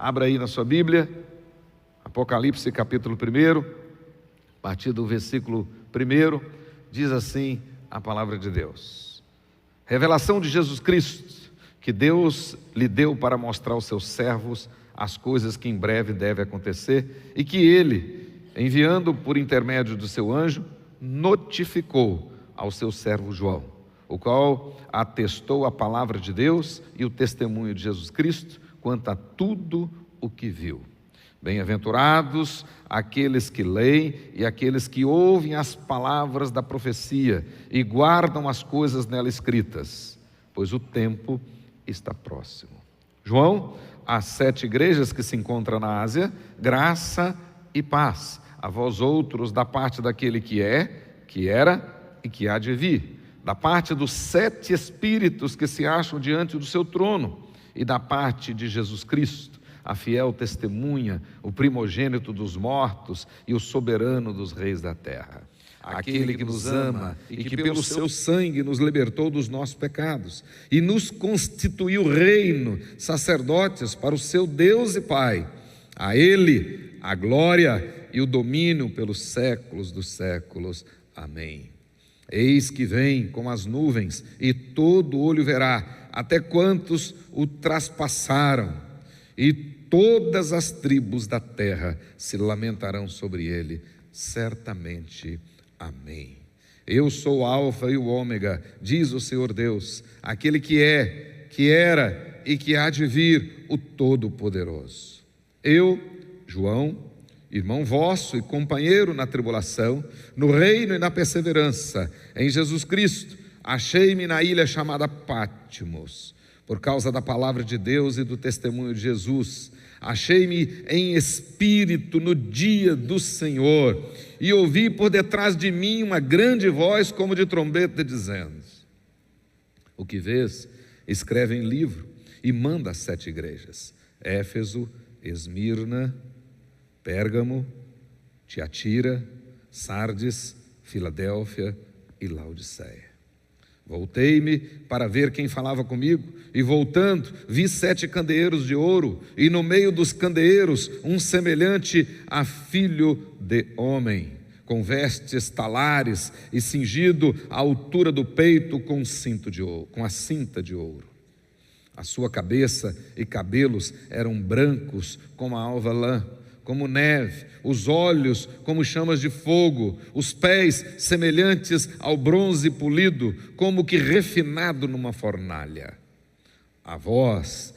Abra aí na sua Bíblia, Apocalipse capítulo 1, a partir do versículo 1, diz assim a palavra de Deus. Revelação de Jesus Cristo, que Deus lhe deu para mostrar aos seus servos as coisas que em breve devem acontecer, e que ele, enviando por intermédio do seu anjo, notificou ao seu servo João, o qual atestou a palavra de Deus e o testemunho de Jesus Cristo quanto a tudo o que viu. Bem-aventurados aqueles que leem e aqueles que ouvem as palavras da profecia e guardam as coisas nela escritas, pois o tempo está próximo. João, às 7 igrejas que se encontram na Ásia, graça e paz a vós outros da parte daquele que é, que era e que há de vir, da parte dos 7 espíritos que se acham diante do seu trono e da parte de Jesus Cristo, a fiel testemunha, o primogênito dos mortos e o soberano dos reis da terra. Aquele que nos ama e que pelo seu sangue nos libertou dos nossos pecados e nos constituiu reino, sacerdotes para o seu Deus e Pai. A Ele a glória e o domínio pelos séculos dos séculos. Amém. Eis que vem com as nuvens e todo olho verá, até quantos o traspassaram, e todas as tribos da terra se lamentarão sobre ele, certamente. Amém. Eu sou o Alfa e o Ômega, diz o Senhor Deus, aquele que é, que era e que há de vir, o Todo-Poderoso. Eu, João, irmão vosso e companheiro na tribulação, no reino e na perseverança, em Jesus Cristo, achei-me na ilha chamada Patmos, por causa da palavra de Deus e do testemunho de Jesus. Achei-me em espírito no dia do Senhor, e ouvi por detrás de mim uma grande voz como de trombeta, dizendo: o que vês, escreve em livro e manda às 7 igrejas: Éfeso, Esmirna, Pérgamo, Tiatira, Sardes, Filadélfia e Laodiceia. Voltei-me para ver quem falava comigo, e voltando, vi 7 candeeiros de ouro, e no meio dos candeeiros um semelhante a filho de homem, com vestes talares e cingido à altura do peito com cinto de ouro, com a cinta de ouro. A sua cabeça e cabelos eram brancos como a alva lã, como neve, os olhos como chamas de fogo, os pés semelhantes ao bronze polido, como que refinado numa fornalha. A voz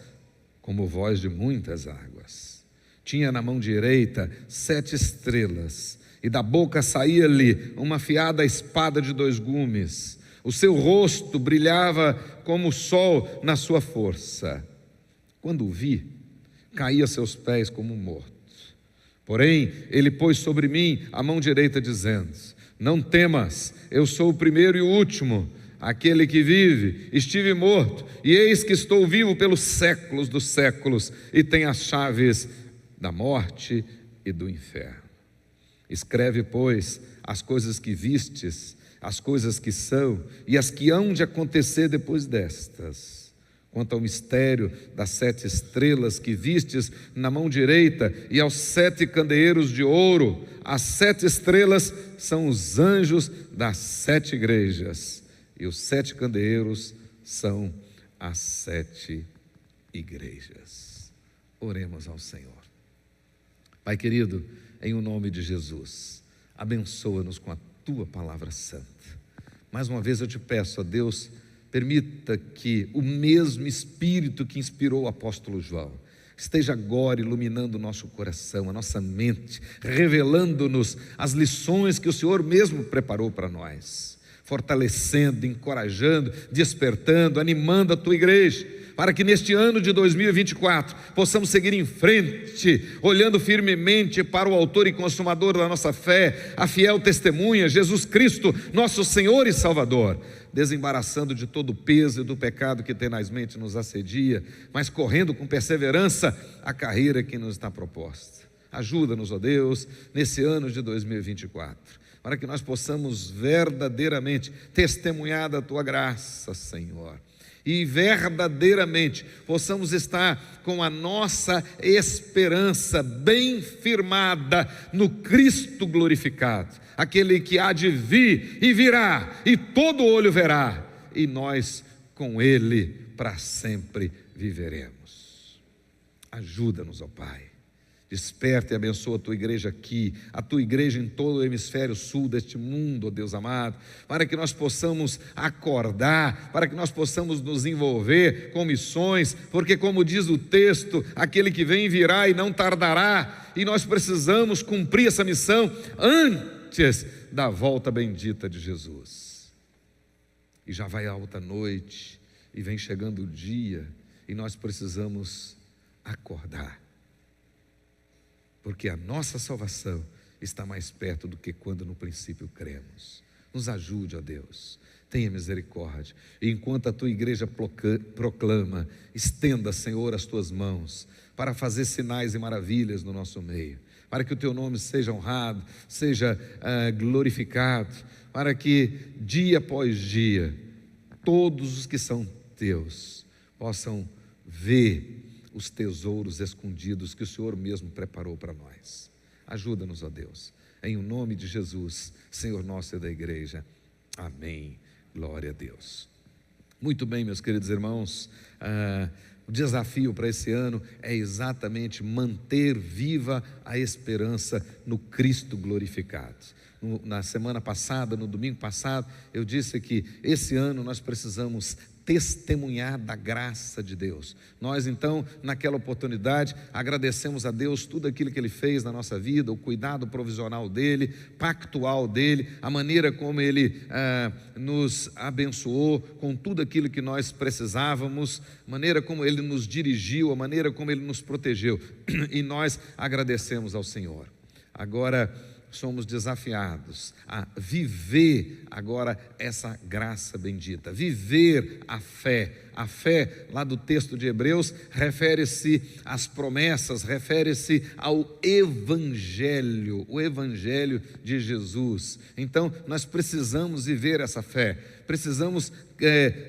como voz de muitas águas. Tinha na mão direita 7 estrelas, e da boca saía-lhe uma afiada espada de 2 gumes. O seu rosto brilhava como o sol na sua força. Quando o vi, caí a seus pés como morto. Porém, ele pôs sobre mim a mão direita, dizendo: não temas, eu sou o primeiro e o último, aquele que vive. Estive morto, e eis que estou vivo pelos séculos dos séculos, e tenho as chaves da morte e do inferno. Escreve, pois, as coisas que vistes, as coisas que são e as que hão de acontecer depois destas. Quanto ao mistério das 7 estrelas que vistes na mão direita e aos 7 candeeiros de ouro, as 7 estrelas são os anjos das 7 igrejas, e os 7 candeeiros são as 7 igrejas. Oremos ao Senhor. Pai querido, em o nome de Jesus, abençoa-nos com a Tua palavra santa. Mais uma vez eu te peço, ó Deus, permita que o mesmo Espírito que inspirou o apóstolo João esteja agora iluminando o nosso coração, a nossa mente, revelando-nos as lições que o Senhor mesmo preparou para nós, fortalecendo, encorajando, despertando, animando a Tua igreja, para que neste ano de 2024 possamos seguir em frente, olhando firmemente para o autor e consumador da nossa fé, a fiel testemunha, Jesus Cristo, nosso Senhor e Salvador, desembaraçando de todo o peso e do pecado que tenazmente nos assedia, mas correndo com perseverança a carreira que nos está proposta. Ajuda-nos, ó Deus, nesse ano de 2024, para que nós possamos verdadeiramente testemunhar da Tua graça, Senhor, e verdadeiramente possamos estar com a nossa esperança bem firmada no Cristo glorificado, aquele que há de vir e virá, e todo olho verá, e nós com Ele para sempre viveremos. Ajuda-nos, ó Pai. Desperta e abençoa a Tua igreja aqui, a Tua igreja em todo o hemisfério sul deste mundo, ó Deus amado, para que nós possamos acordar, para que nós possamos nos envolver com missões, porque como diz o texto, aquele que vem virá e não tardará, e nós precisamos cumprir essa missão antes da volta bendita de Jesus. E já vai a alta noite, e vem chegando o dia, e nós precisamos acordar, porque a nossa salvação está mais perto do que quando no princípio cremos. Nos ajude, ó Deus, tenha misericórdia, e enquanto a Tua igreja proclama, estenda, Senhor, as Tuas mãos, para fazer sinais e maravilhas no nosso meio, para que o Teu nome seja honrado, seja glorificado, para que dia após dia, todos os que são Teus, possam ver os tesouros escondidos que o Senhor mesmo preparou para nós. Ajuda-nos, ó Deus, em o nome de Jesus, Senhor nosso e da igreja. Amém. Glória a Deus. Muito bem, meus queridos irmãos, o desafio para esse ano é exatamente manter viva a esperança no Cristo glorificado. Na semana passada, no domingo passado, eu disse que esse ano nós precisamos testemunhar da graça de Deus. Nós então, naquela oportunidade, agradecemos a Deus tudo aquilo que Ele fez na nossa vida, o cuidado provisional dEle, pactual dEle, a maneira como Ele nos abençoou com tudo aquilo que nós precisávamos, a maneira como Ele nos dirigiu, a maneira como Ele nos protegeu, e nós agradecemos ao Senhor. Agora, somos desafiados a viver agora essa graça bendita, viver a fé. A fé, lá do texto de Hebreus, refere-se às promessas, refere-se ao Evangelho, o Evangelho de Jesus. Então, nós precisamos viver essa fé, precisamos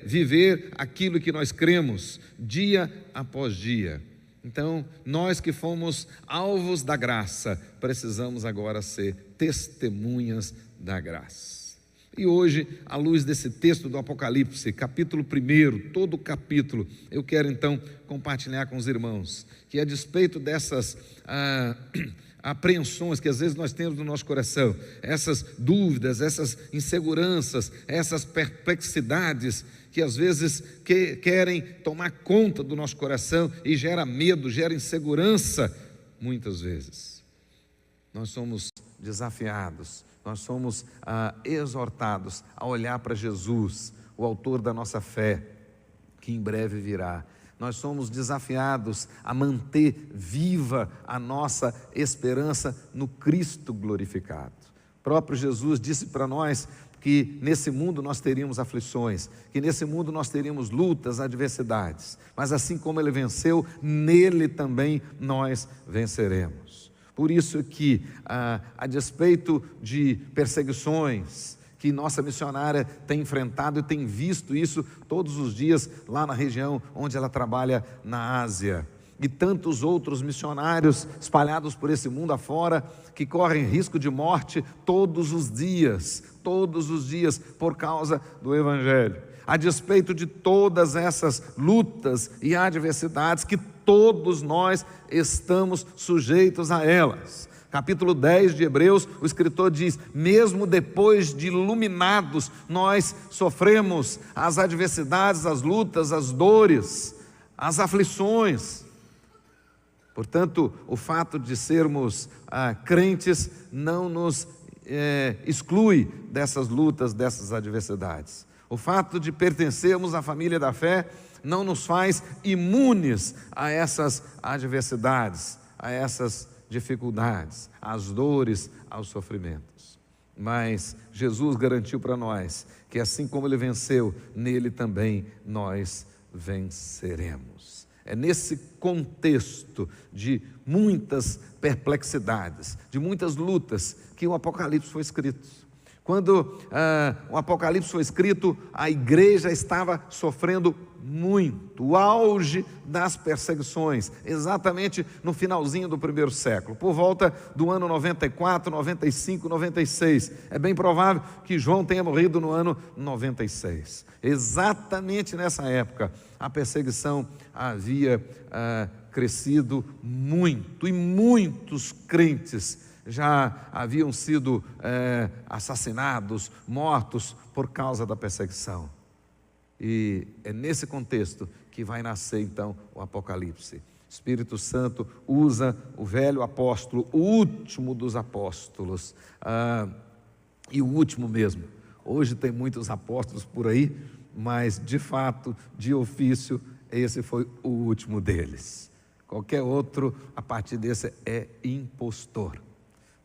viver aquilo que nós cremos, dia após dia. Então, nós que fomos alvos da graça, precisamos agora ser testemunhas da graça. E hoje, à luz desse texto do Apocalipse, capítulo 1, todo o capítulo, eu quero então compartilhar com os irmãos, que a despeito dessas apreensões que às vezes nós temos no nosso coração, essas dúvidas, essas inseguranças, essas perplexidades, que às vezes querem tomar conta do nosso coração e gera medo, gera insegurança, muitas vezes nós somos desafiados, nós somos exortados a olhar para Jesus, o autor da nossa fé, que em breve virá. Nós somos desafiados a manter viva a nossa esperança no Cristo glorificado. O próprio Jesus disse para nós que nesse mundo nós teríamos aflições, que nesse mundo nós teríamos lutas, adversidades, mas assim como Ele venceu, nele também nós venceremos. Por isso que, a despeito de perseguições que nossa missionária tem enfrentado e tem visto isso todos os dias lá na região onde ela trabalha na Ásia, e tantos outros missionários espalhados por esse mundo afora, que correm risco de morte todos os dias, por causa do Evangelho. A despeito de todas essas lutas e adversidades, que todos nós estamos sujeitos a elas. Capítulo 10 de Hebreus, o escritor diz: mesmo depois de iluminados, nós sofremos as adversidades, as lutas, as dores, as aflições. Portanto, o fato de sermos crentes não nos exclui dessas lutas, dessas adversidades. O fato de pertencermos à família da fé não nos faz imunes a essas adversidades, a essas dificuldades, às dores, aos sofrimentos. Mas Jesus garantiu para nós que assim como Ele venceu, nele também nós venceremos. É nesse contexto de muitas perplexidades, de muitas lutas, que o Apocalipse foi escrito. Quando o Apocalipse foi escrito, a igreja estava sofrendo muito, o auge das perseguições, exatamente no finalzinho do primeiro século, por volta do ano 94, 95, 96. É bem provável que João tenha morrido no ano 96. Exatamente nessa época, a perseguição havia crescido muito, e muitos crentes já haviam sido assassinados, mortos por causa da perseguição. E é nesse contexto que vai nascer então o Apocalipse. O Espírito Santo usa o velho apóstolo, o último dos apóstolos, e o último mesmo. Hoje tem muitos apóstolos por aí, mas de fato, de ofício, esse foi o último deles. Qualquer outro, a partir desse, é impostor,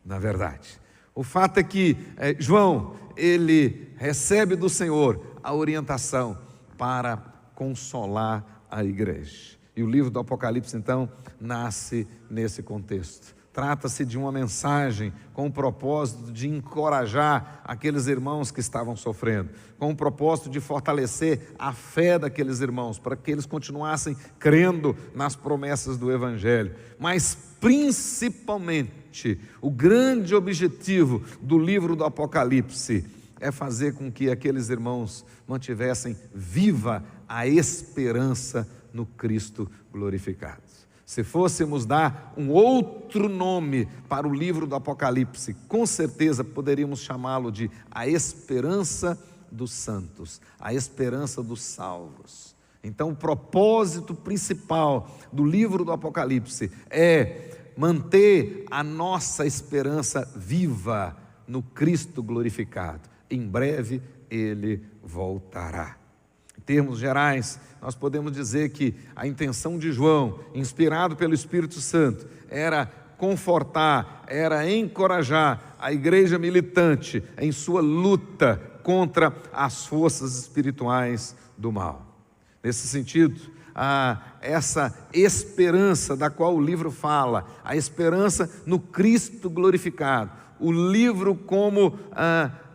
na verdade. O fato é que João, ele recebe do Senhor a orientação para consolar a igreja. E o livro do Apocalipse, então, nasce nesse contexto. Trata-se de uma mensagem com o propósito de encorajar aqueles irmãos que estavam sofrendo, com o propósito de fortalecer a fé daqueles irmãos, para que eles continuassem crendo nas promessas do Evangelho. Mas, principalmente, o grande objetivo do livro do Apocalipse é fazer com que aqueles irmãos mantivessem viva a esperança no Cristo glorificado. Se fôssemos dar um outro nome para o livro do Apocalipse, com certeza poderíamos chamá-lo de a esperança dos santos, a esperança dos salvos. Então, o propósito principal do livro do Apocalipse é manter a nossa esperança viva no Cristo glorificado. Em breve ele voltará. Em termos gerais, nós podemos dizer que a intenção de João, inspirado pelo Espírito Santo, era confortar, era encorajar a igreja militante em sua luta contra as forças espirituais do mal. Nesse sentido, essa esperança da qual o livro fala, a esperança no Cristo glorificado, o livro como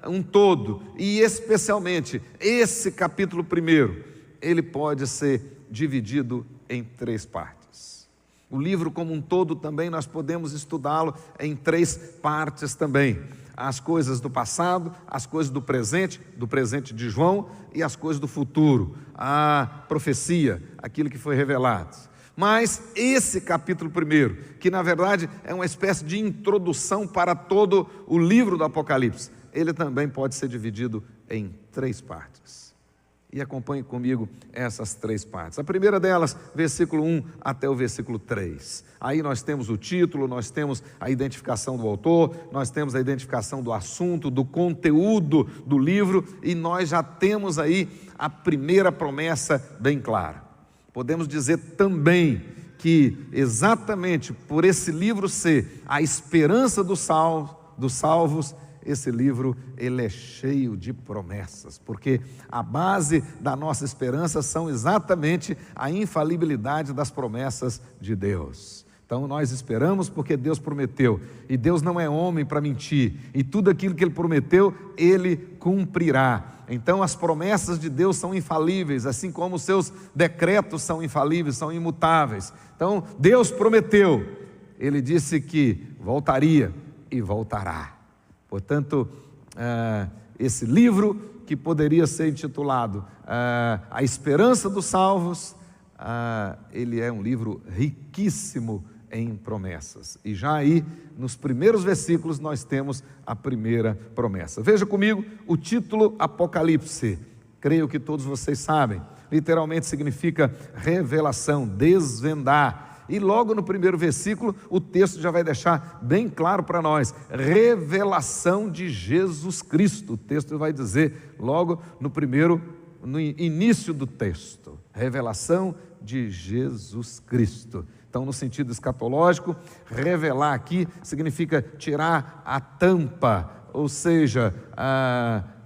um todo, e especialmente esse capítulo 1, ele pode ser dividido em 3 partes. O livro como um todo também nós podemos estudá-lo em 3 partes também. As coisas do passado, as coisas do presente de João, e as coisas do futuro, a profecia, aquilo que foi revelado. Mas esse capítulo 1, que na verdade é uma espécie de introdução para todo o livro do Apocalipse, ele também pode ser dividido em 3 partes. E acompanhe comigo essas 3 partes. A primeira delas, versículo 1 até o versículo 3. Aí nós temos o título, nós temos a identificação do autor, nós temos a identificação do assunto, do conteúdo do livro, e nós já temos aí a primeira promessa bem clara. Podemos dizer também que exatamente por esse livro ser a esperança dos salvos, esse livro ele é cheio de promessas, porque a base da nossa esperança são exatamente a infalibilidade das promessas de Deus. Então nós esperamos porque Deus prometeu, e Deus não é homem para mentir, e tudo aquilo que Ele prometeu, Ele cumprirá. Então as promessas de Deus são infalíveis, assim como os seus decretos são infalíveis, são imutáveis. Então Deus prometeu, Ele disse que voltaria e voltará. Portanto, esse livro que poderia ser intitulado A Esperança dos Salvos, ele é um livro riquíssimo em promessas. E já aí, nos primeiros versículos, nós temos a primeira promessa. Veja comigo o título Apocalipse. Creio que todos vocês sabem. Literalmente significa revelação, desvendar. E logo no primeiro versículo, o texto já vai deixar bem claro para nós, revelação de Jesus Cristo. O texto vai dizer logo no início do texto, revelação de Jesus Cristo. Então, no sentido escatológico, revelar aqui significa tirar a tampa, ou seja,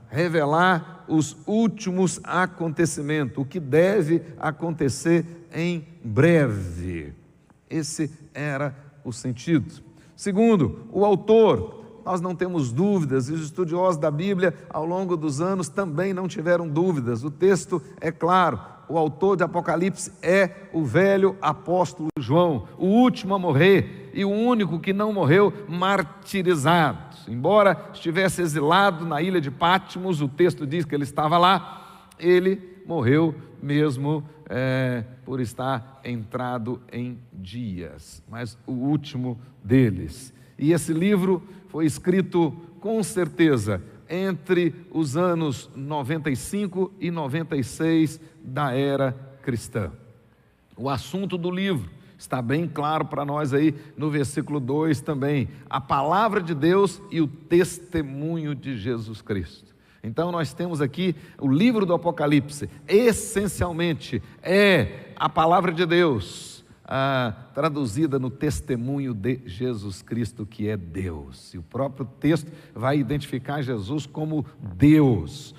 revelar os últimos acontecimentos, o que deve acontecer em breve. Esse era o sentido. Segundo, o autor nós não temos dúvidas, e os estudiosos da Bíblia, ao longo dos anos, também não tiveram dúvidas. O texto é claro, o autor de Apocalipse é o velho apóstolo João, o último a morrer e o único que não morreu martirizado. Embora estivesse exilado na ilha de Patmos, o texto diz que ele estava lá, ele morreu mesmo por estar entrado em dias, mas o último deles. E esse livro foi escrito com certeza entre os anos 95 e 96 da era cristã. O assunto do livro está bem claro para nós aí no versículo 2 também, a palavra de Deus e o testemunho de Jesus Cristo. Então nós temos aqui o livro do Apocalipse, essencialmente é a palavra de Deus, traduzida no testemunho de Jesus Cristo, que é Deus. E o próprio texto vai identificar Jesus como Deus,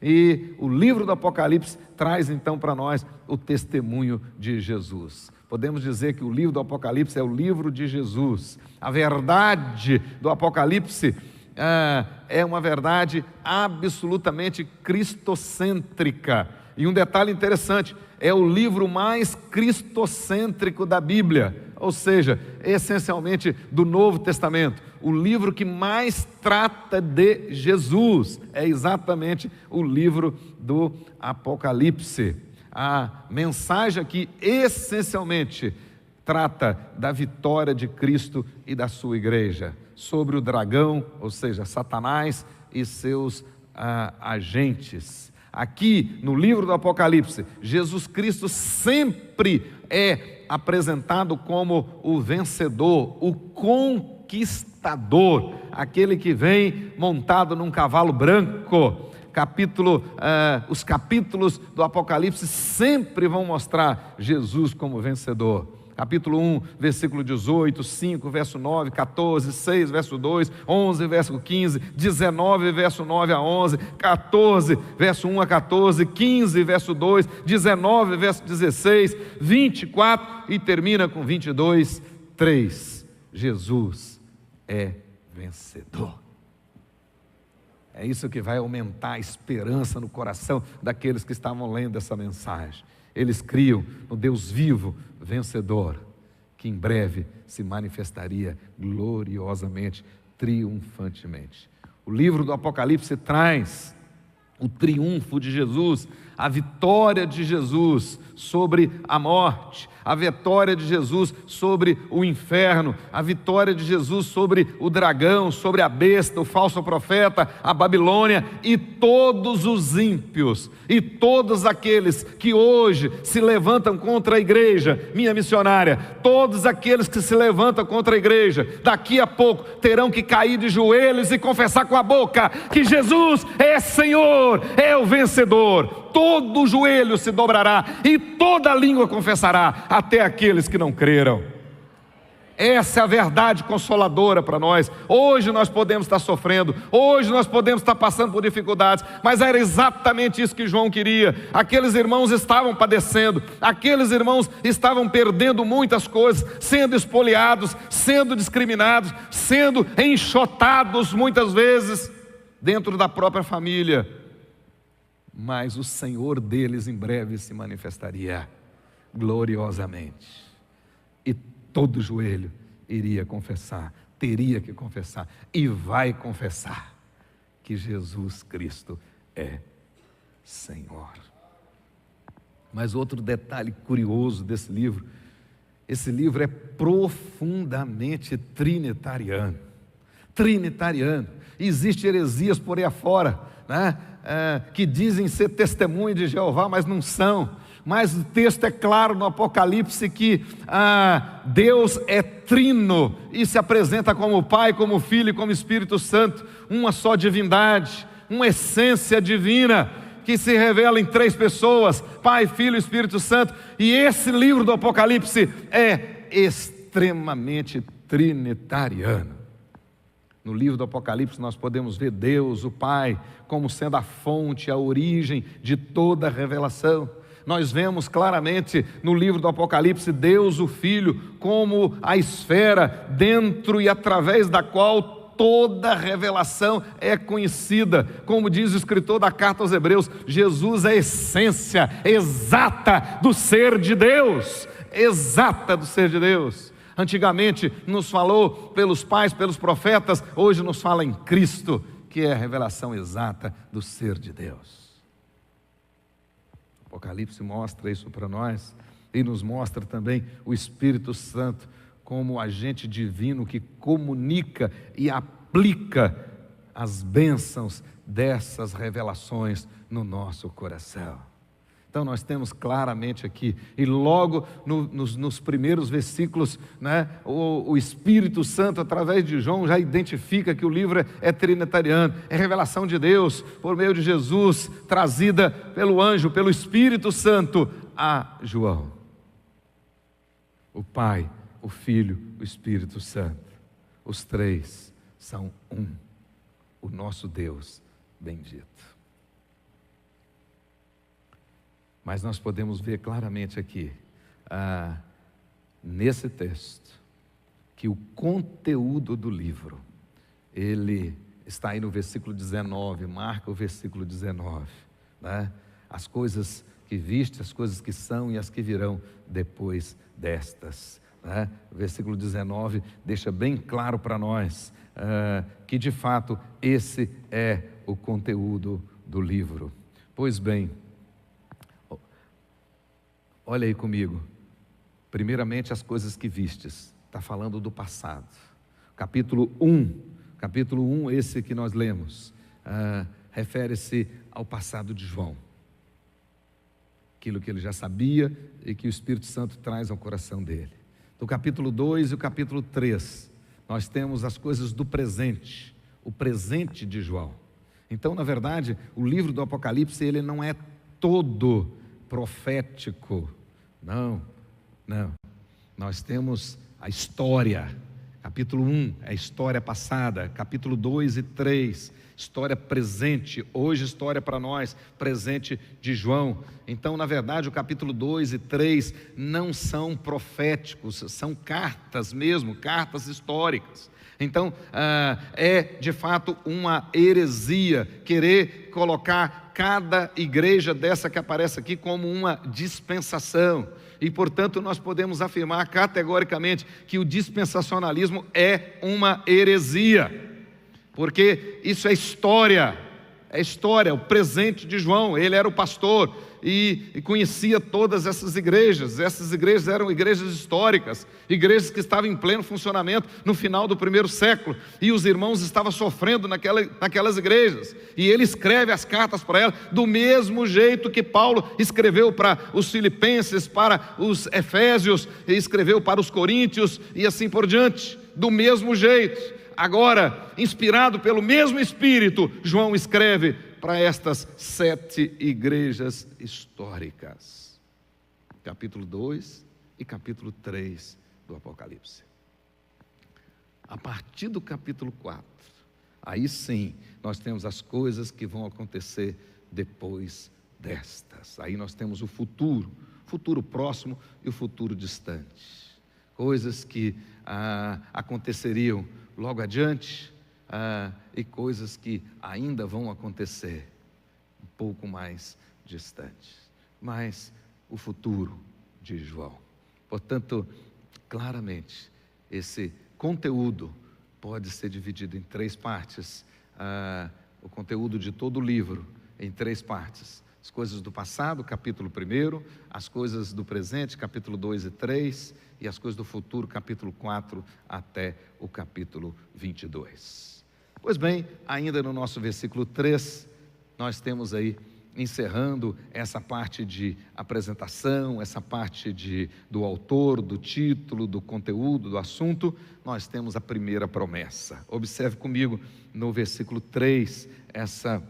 E o livro do Apocalipse traz então para nós o testemunho de Jesus. Podemos dizer que o livro do Apocalipse é o livro de Jesus. A verdade do Apocalipse é uma verdade absolutamente cristocêntrica. E um detalhe interessante, é o livro mais cristocêntrico da Bíblia, ou seja, essencialmente do Novo Testamento. O livro que mais trata de Jesus é exatamente o livro do Apocalipse. A mensagem aqui essencialmente trata da vitória de Cristo e da sua igreja sobre o dragão, ou seja, Satanás e seus agentes. Aqui no livro do Apocalipse, Jesus Cristo sempre é apresentado como o vencedor, o conquistador, aquele que vem montado num cavalo branco. Os capítulos do Apocalipse sempre vão mostrar Jesus como vencedor. Capítulo 1, versículo 18, 5, verso 9, 14, 6, verso 2, 11, verso 15, 19, verso 9 a 11, 14, verso 1 a 14, 15, verso 2, 19, verso 16, 24 e termina com 22, 3. Jesus é vencedor. É isso que vai aumentar a esperança no coração daqueles que estavam lendo essa mensagem. Eles criam no Deus vivo, vencedor, que em breve se manifestaria gloriosamente, triunfantemente. O livro do Apocalipse traz o triunfo de Jesus, a vitória de Jesus sobre a morte, a vitória de Jesus sobre o inferno, a vitória de Jesus sobre o dragão, sobre a besta, o falso profeta, a Babilônia e todos os ímpios e todos aqueles que hoje se levantam contra a igreja, minha missionária, todos aqueles que se levantam contra a igreja, daqui a pouco terão que cair de joelhos e confessar com a boca que Jesus é Senhor, é o vencedor. Todo joelho se dobrará e toda língua confessará, até aqueles que não creram. Essa é a verdade consoladora para nós. Hoje nós podemos estar sofrendo, hoje nós podemos estar passando por dificuldades, mas era exatamente isso que João queria. Aqueles irmãos estavam padecendo, aqueles irmãos estavam perdendo muitas coisas, sendo espoliados, sendo discriminados, sendo enxotados muitas vezes dentro da própria família. Mas o Senhor deles em breve se manifestaria gloriosamente, e todo joelho iria confessar, teria que confessar, e vai confessar que Jesus Cristo é Senhor. Mas outro detalhe curioso desse livro, esse livro é profundamente trinitariano. Existem heresias por aí afora, né? Que dizem ser testemunho de Jeová, mas não são. Mas o texto é claro no Apocalipse que Deus é trino e se apresenta como Pai, como Filho e como Espírito Santo, uma só divindade, uma essência divina que se revela em três pessoas, Pai, Filho e Espírito Santo. E esse livro do Apocalipse é extremamente trinitariano. No livro do Apocalipse nós podemos ver Deus, o Pai, como sendo a fonte, a origem de toda a revelação. Nós vemos claramente no livro do Apocalipse Deus, o Filho, como a esfera dentro e através da qual toda revelação é conhecida. Como diz o escritor da carta aos Hebreus, Jesus é a essência exata do ser de Deus. Exata do ser de Deus. Antigamente nos falou pelos pais, pelos profetas, hoje nos fala em Cristo, que é a revelação exata do ser de Deus. O Apocalipse mostra isso para nós e nos mostra também o Espírito Santo como agente divino que comunica e aplica as bênçãos dessas revelações no nosso coração. Então nós temos claramente aqui, e logo nos primeiros versículos, né, o Espírito Santo, através de João, já identifica que o livro é trinitariano, é revelação de Deus, por meio de Jesus, trazida pelo anjo, pelo Espírito Santo a João. O Pai, o Filho, o Espírito Santo, os três são um, o nosso Deus bendito. Mas nós podemos ver claramente aqui, nesse texto, que o conteúdo do livro, ele está aí no versículo 19, marca o versículo 19, né? As coisas que viste, as coisas que são e as que virão depois destas, né? O versículo 19 deixa bem claro para nós que de fato esse é o conteúdo do livro. Pois bem, olha aí comigo, primeiramente as coisas que vistes, está falando do passado. Capítulo 1, esse que nós lemos, refere-se ao passado de João. Aquilo que ele já sabia e que o Espírito Santo traz ao coração dele. Do capítulo 2 e o capítulo 3, nós temos as coisas do presente, o presente de João. Então, na verdade, o livro do Apocalipse, ele não é todo profético, não. Nós temos a história, capítulo 1 é a história passada, capítulo 2 e 3, história presente, hoje história para nós, presente de João. Então, na verdade, o capítulo 2 e 3 não são proféticos, são cartas mesmo, cartas históricas. Então, é de fato uma heresia querer colocar cada igreja dessa que aparece aqui como uma dispensação. E, portanto, nós podemos afirmar categoricamente que o dispensacionalismo é uma heresia, porque isso é história, o presente de João. Ele era o pastor e conhecia todas essas igrejas eram igrejas históricas, igrejas que estavam em pleno funcionamento no final do primeiro século, e os irmãos estavam sofrendo naquelas igrejas, e ele escreve as cartas para elas, do mesmo jeito que Paulo escreveu para os filipenses, para os efésios, e escreveu para os coríntios, e assim por diante, do mesmo jeito. Agora, inspirado pelo mesmo Espírito, João escreve para estas 7 igrejas históricas. Capítulo 2 e capítulo 3 do Apocalipse. A partir do capítulo 4, aí sim, nós temos as coisas que vão acontecer depois destas. Aí nós temos o futuro próximo e o futuro distante. Coisas que aconteceriam logo adiante, e coisas que ainda vão acontecer um pouco mais distantes. Mas o futuro de João. Portanto, claramente, esse conteúdo pode ser dividido em 3 partes. O conteúdo de todo o livro em 3 partes. As coisas do passado, capítulo 1, as coisas do presente, capítulo 2 e 3, e as coisas do futuro, capítulo 4 até o capítulo 22. Pois bem, ainda no nosso versículo 3, nós temos aí, encerrando essa parte de apresentação, essa parte do autor, do título, do conteúdo, do assunto, nós temos a primeira promessa. Observe comigo no versículo 3, essa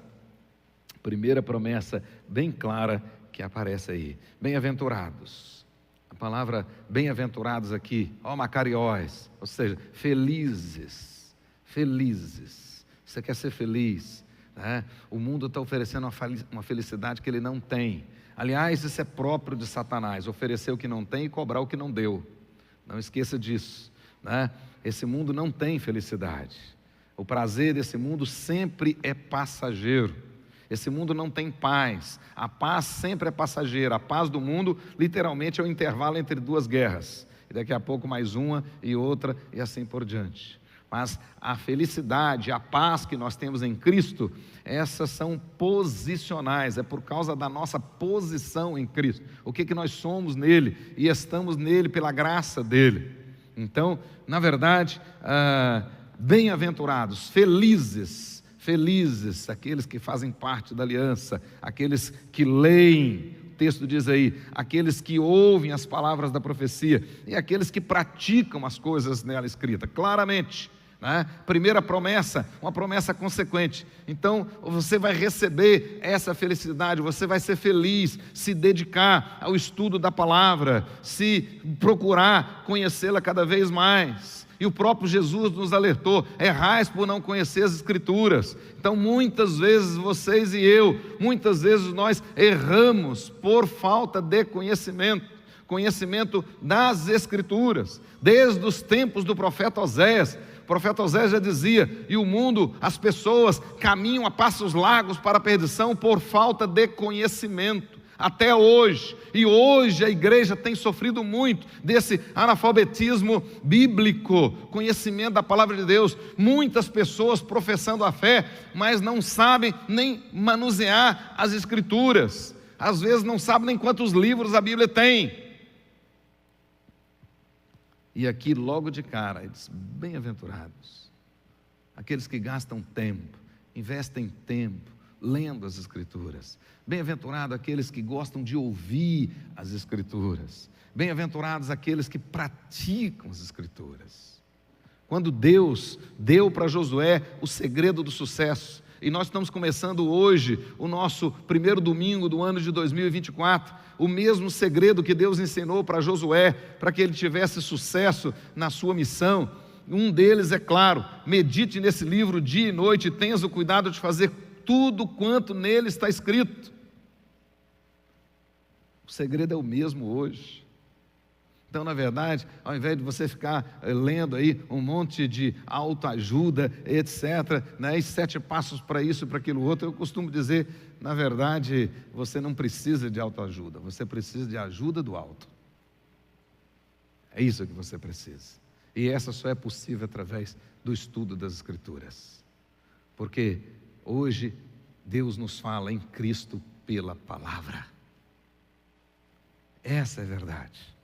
primeira promessa bem clara que aparece aí. Bem-aventurados. A palavra bem-aventurados aqui, makariós, ou seja, felizes. Você quer ser feliz? né? O mundo está oferecendo uma felicidade que ele não tem. Aliás, isso é próprio de Satanás, oferecer o que não tem e cobrar o que não deu. Não esqueça disso, né? Esse mundo não tem felicidade. O prazer desse mundo sempre é passageiro. Esse mundo não tem paz. A paz sempre é passageira. A paz do mundo, literalmente, é o intervalo entre duas guerras. E daqui a pouco mais uma e outra e assim por diante. Mas a felicidade, a paz que nós temos em Cristo, essas são posicionais, é por causa da nossa posição em Cristo. O que nós somos nele e estamos nele pela graça dele. Então, na verdade, bem-aventurados, felizes aqueles que fazem parte da aliança, aqueles que leem, o texto diz aí, aqueles que ouvem as palavras da profecia e aqueles que praticam as coisas nela escritas, claramente, né? Primeira promessa, uma promessa consequente. Então você vai receber essa felicidade, você vai ser feliz, se dedicar ao estudo da palavra, se procurar conhecê-la cada vez mais. E o próprio Jesus nos alertou: errais por não conhecer as Escrituras. Então muitas vezes vocês e eu, muitas vezes nós erramos por falta de conhecimento das Escrituras. Desde os tempos do profeta Oséias, o profeta Oséias já dizia: e o mundo, as pessoas caminham a passos largos para a perdição por falta de conhecimento. Até hoje, e hoje a igreja tem sofrido muito desse analfabetismo bíblico, conhecimento da palavra de Deus. Muitas pessoas professando a fé, mas não sabem nem manusear as Escrituras, às vezes não sabem nem quantos livros a Bíblia tem. E aqui logo de cara, ele diz: bem-aventurados aqueles que gastam tempo, investem tempo lendo as Escrituras. Bem-aventurados aqueles que gostam de ouvir as Escrituras. Bem-aventurados aqueles que praticam as Escrituras. Quando Deus deu para Josué o segredo do sucesso, e nós estamos começando hoje o nosso primeiro domingo do ano de 2024, o mesmo segredo que Deus ensinou para Josué, para que ele tivesse sucesso na sua missão. Um deles é claro: medite nesse livro dia e noite, e tenhas o cuidado de fazer tudo quanto nele está escrito. O segredo é o mesmo hoje. Então, na verdade, ao invés de você ficar lendo aí um monte de autoajuda, etc., né, e 7 passos para isso, para aquilo outro, eu costumo dizer, na verdade, você não precisa de autoajuda, você precisa de ajuda do alto. É isso que você precisa. E essa só é possível através do estudo das Escrituras. Porque hoje Deus nos fala em Cristo pela palavra. Essa é a verdade.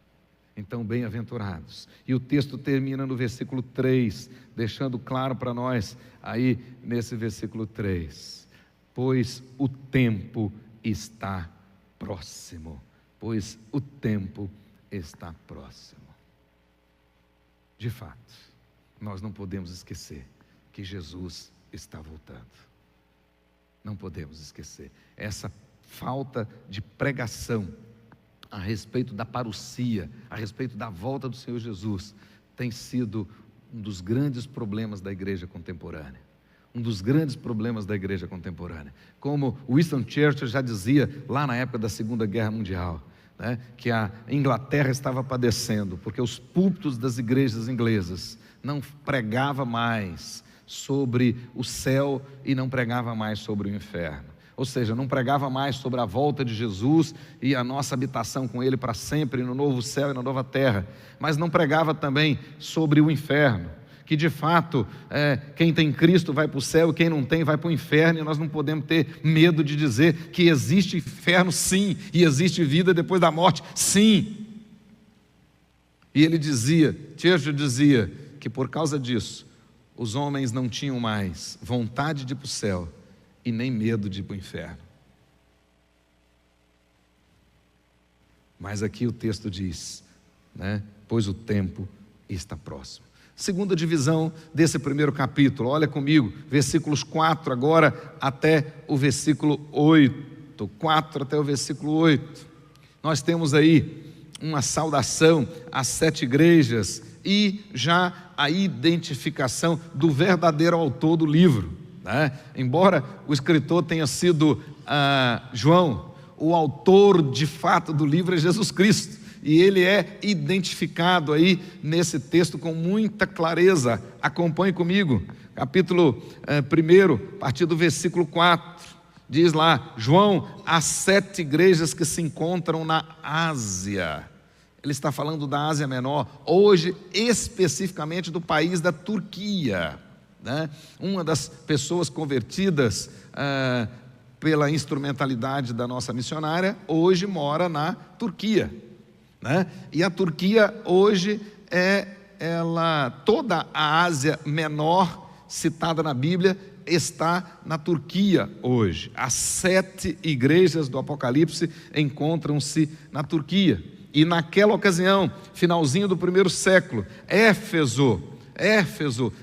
Então, bem-aventurados. E o texto termina no versículo 3, deixando claro para nós, aí nesse versículo 3: pois o tempo está próximo. Pois o tempo está próximo. De fato, nós não podemos esquecer que Jesus está voltando. Não podemos esquecer. Essa falta de pregação a respeito da parousia, a respeito da volta do Senhor Jesus, tem sido um dos grandes problemas da igreja contemporânea. Um dos grandes problemas da igreja contemporânea. Como Winston Churchill já dizia lá na época da Segunda Guerra Mundial, né, que a Inglaterra estava padecendo, porque os púlpitos das igrejas inglesas não pregavam mais sobre o céu e não pregava mais sobre o inferno. Ou seja, não pregava mais sobre a volta de Jesus e a nossa habitação com Ele para sempre no novo céu e na nova terra, mas não pregava também sobre o inferno, que de fato quem tem Cristo vai para o céu e quem não tem vai para o inferno, e nós não podemos ter medo de dizer que existe inferno sim, e existe vida depois da morte sim. E ele dizia, Churchill dizia, que por causa disso os homens não tinham mais vontade de ir para o céu e nem medo de ir para o inferno. Mas aqui o texto diz, né, pois o tempo está próximo. Segunda divisão desse primeiro capítulo, olha comigo, versículos 4 agora até o versículo 8, 4 até o versículo 8. Nós temos aí uma saudação às 7 igrejas e já a identificação do verdadeiro autor do livro. né? Embora o escritor tenha sido João, o autor de fato do livro é Jesus Cristo, e ele é identificado aí nesse texto com muita clareza. Acompanhe comigo, capítulo 1, a partir do versículo 4, diz lá: João, às 7 igrejas que se encontram na Ásia. Ele está falando da Ásia Menor, hoje especificamente do país da Turquia, né? Uma das pessoas convertidas pela instrumentalidade da nossa missionária, hoje mora na Turquia, né? E a Turquia hoje toda a Ásia Menor citada na Bíblia está na Turquia hoje. As 7 igrejas do Apocalipse encontram-se na Turquia. E naquela ocasião, finalzinho do 1º século, Éfeso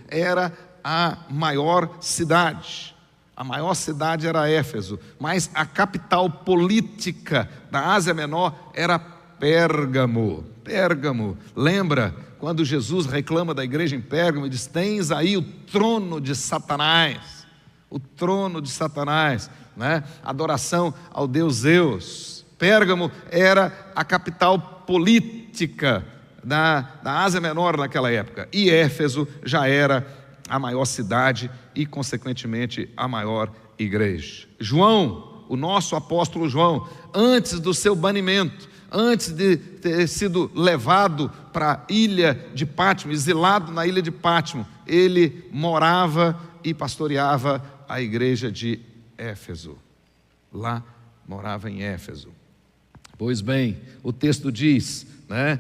era a maior cidade. A maior cidade era Éfeso, mas a capital política da Ásia Menor era Pérgamo. Pérgamo, lembra quando Jesus reclama da igreja em Pérgamo e diz: tens aí o trono de Satanás, né? Adoração ao deus Zeus. Pérgamo era a capital política da Ásia Menor naquela época, e Éfeso já era a maior cidade e, consequentemente, a maior igreja. João, o nosso apóstolo João, antes do seu banimento, antes de ter sido levado para a ilha de Pátimo, exilado na ilha de Pátimo, ele morava e pastoreava a igreja de Éfeso. Lá morava em Éfeso. Pois bem, o texto diz, né?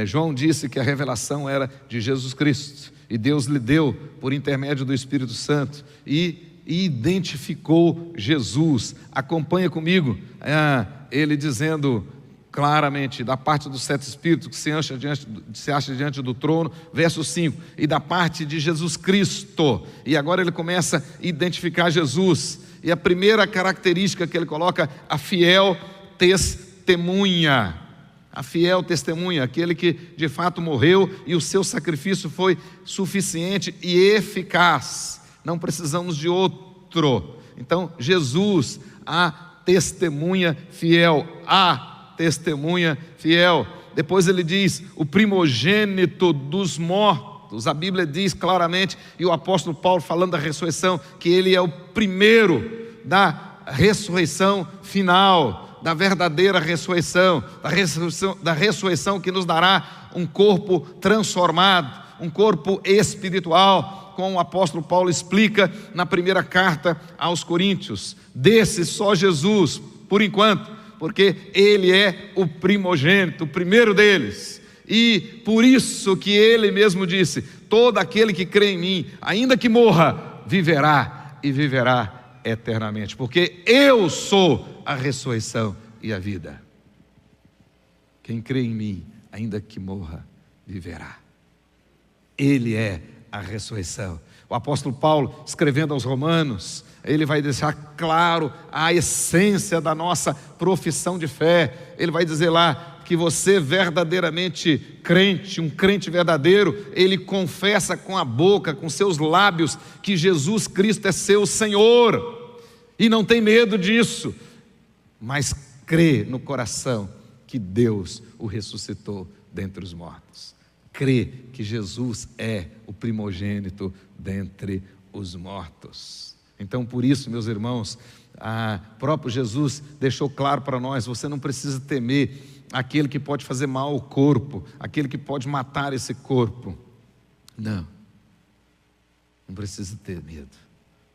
João disse que a revelação era de Jesus Cristo, e Deus lhe deu por intermédio do Espírito Santo, e identificou Jesus. Acompanha comigo, ele dizendo claramente, da parte dos 7 Espíritos que se acha diante do trono, verso 5, e da parte de Jesus Cristo. E agora ele começa a identificar Jesus, e a primeira característica que ele coloca: a fiel testemunha. A fiel testemunha, aquele que de fato morreu e o seu sacrifício foi suficiente e eficaz. Não precisamos de outro. Então, Jesus, a testemunha fiel, a testemunha fiel. Depois ele diz: o primogênito dos mortos. A Bíblia diz claramente, e o apóstolo Paulo falando da ressurreição, que ele é o primeiro da ressurreição final, da verdadeira ressurreição, da ressurreição que nos dará um corpo transformado, um corpo espiritual, como o apóstolo Paulo explica na primeira carta aos Coríntios. Desse só Jesus, por enquanto, porque ele é o primogênito, o primeiro deles, e por isso que ele mesmo disse: todo aquele que crê em mim, ainda que morra, viverá, e viverá eternamente, porque eu sou a ressurreição e a vida. Quem crê em mim, ainda que morra, viverá. Ele é a ressurreição. O apóstolo Paulo, escrevendo aos Romanos, ele vai deixar claro a essência da nossa profissão de fé. Ele vai dizer lá que você verdadeiramente crente, um crente verdadeiro, ele confessa com a boca, com seus lábios, que Jesus Cristo é seu Senhor, e não tem medo disso, mas crê no coração que Deus o ressuscitou dentre os mortos. Crê que Jesus é o primogênito dentre os mortos. Então, por isso, meus irmãos, próprio Jesus deixou claro para nós: você não precisa temer aquele que pode fazer mal ao corpo, aquele que pode matar esse corpo. Não precisa ter medo,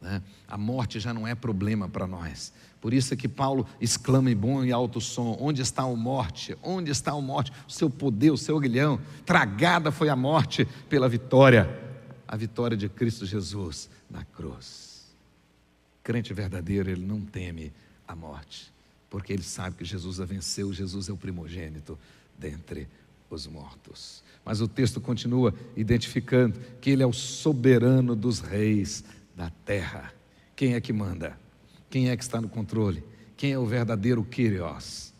né? A morte já não é problema para nós. Por isso é que Paulo exclama em bom e alto som: onde está a morte? Onde está a morte? O seu poder, o seu aguilhão. Tragada foi a morte pela vitória, a vitória de Cristo Jesus na cruz. Crente verdadeiro, ele não teme a morte, porque ele sabe que Jesus a venceu. Jesus é o primogênito dentre os mortos. Mas o texto continua identificando que ele é o soberano dos reis da terra. Quem é que manda? Quem é que está no controle? Quem é o verdadeiro Kyrios?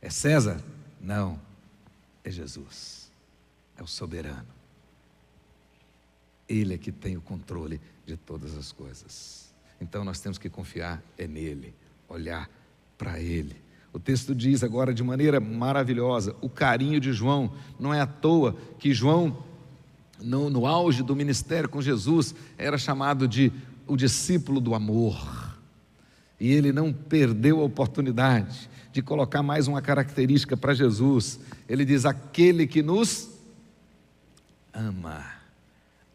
É César? Não, é Jesus, é o soberano. Ele é que tem o controle de todas as coisas. Então nós temos que confiar nele, olhar para ele. O texto diz agora de maneira maravilhosa, o carinho de João. Não é à toa que João, no auge do ministério com Jesus, era chamado de o discípulo do amor. E ele não perdeu a oportunidade de colocar mais uma característica para Jesus. Ele diz: aquele que nos ama.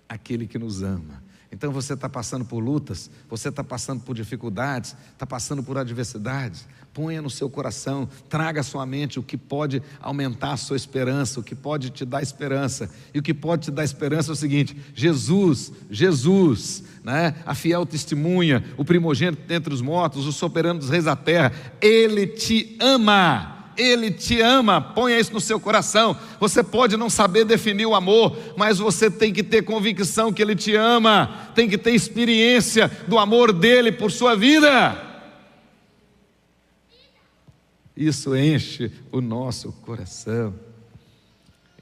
Aquele que nos ama. Então você está passando por lutas, você está passando por dificuldades, está passando por adversidades, ponha no seu coração, traga à sua mente o que pode aumentar a sua esperança, o que pode te dar esperança. E o que pode te dar esperança é o seguinte: Jesus, né? A fiel testemunha, o primogênito dentre os mortos, o soberano dos reis da terra, Ele te ama. Ele te ama, ponha isso no seu coração. Você pode não saber definir o amor, mas você tem que ter convicção que Ele te ama, tem que ter experiência do amor dEle por sua vida. Isso enche o nosso coração.